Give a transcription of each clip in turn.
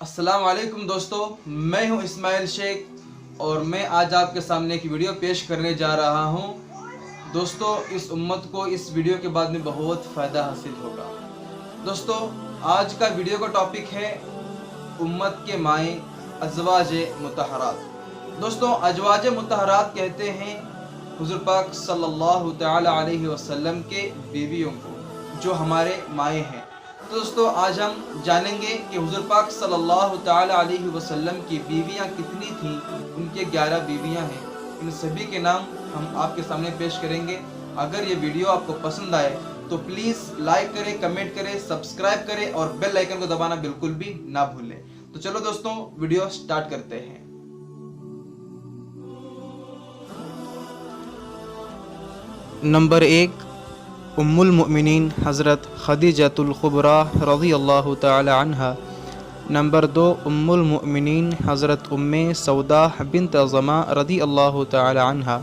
السلام علیکم دوستو، میں ہوں اسماعیل شیخ اور میں آج آپ کے سامنے ایک ویڈیو پیش کرنے جا رہا ہوں۔ دوستو، اس امت کو اس ویڈیو کے بعد میں بہت فائدہ حاصل ہوگا۔ دوستو، آج کا ویڈیو کا ٹاپک ہے امت کے مائیں ازواج مطہرات۔ دوستو، ازواج مطہرات کہتے ہیں حضور پاک صلی اللہ تعالی علیہ وسلم کے بیویوں کو، جو ہمارے مائیں ہیں۔ تو دوستو، آج ہم جانیں گے کہ حضور پاک صلی اللہ تعالی علیہ وسلم کی بیویاں کتنی تھیں۔ ان کے 11 بیویاں ہیں، ان سبھی کے نام ہم آپ کے سامنے پیش کریں گے۔ اگر یہ ویڈیو آپ کو پسند آئے تو پلیز لائک کریں، کمنٹ کریں، سبسکرائب کریں اور بیل آئیکن کو دبانا بالکل بھی نہ بھولیں۔ تو چلو دوستوں، ویڈیو سٹارٹ کرتے ہیں۔ نمبر 1، ام المؤمنین حضرت خدیجۃ الکبریٰ رضی اللہ تعالی عنہا۔ نمبر 2، ام المؤمنین حضرت سودہ بنت زمعہ رضی اللہ تعالی عنہا۔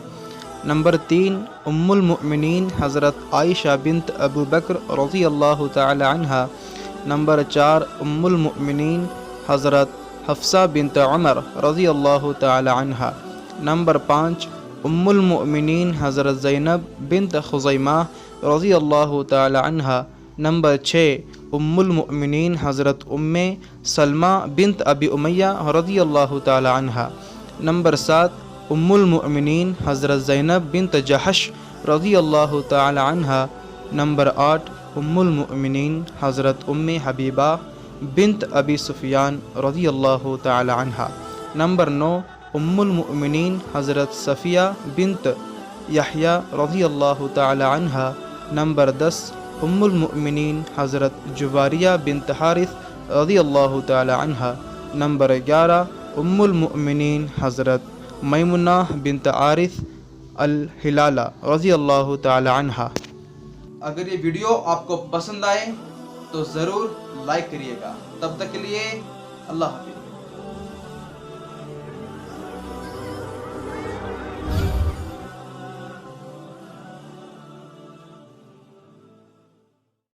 نمبر 3، ام المؤمنین حضرت عائشہ بنت ابو بکر رضی اللہ تعالی عنہا۔ نمبر 4، ام المؤمنین حضرت حفصہ بنت عمر رضی اللہ تعالی عنہا۔ نمبر 5، ام المؤمنین حضرت زینب بنت خزیمہ رضی اللہ تعالی عنہا۔ نمبر 6، ام المؤمنین حضرت سلمہ بنت ابی امیہ رضی اللہ تعالی عنہا۔ نمبر 7، ام المؤمنین حضرت زینب بنت جحش رضی اللہ تعالی عنہا۔ نمبر 8، ام المؤمنین حضرت حبیبہ بنت ابی سفیان رضی اللہ تعالی عنہا۔ نمبر 9، ام المؤمنین حضرت صفیہ بنت یحییٰ رضی اللہ تعالی عنہا۔ نمبر 10، ام المؤمنین حضرت جواریہ بنت حارث رضی اللہ تعالی عنہا۔ نمبر 11، ام المؤمنین حضرت میمونہ بنت عارث الہلالہ رضی اللہ تعالی عنہا۔ اگر یہ ویڈیو آپ کو پسند آئے تو ضرور لائک کریے گا۔ تب تک کے لیے اللہ حافظ۔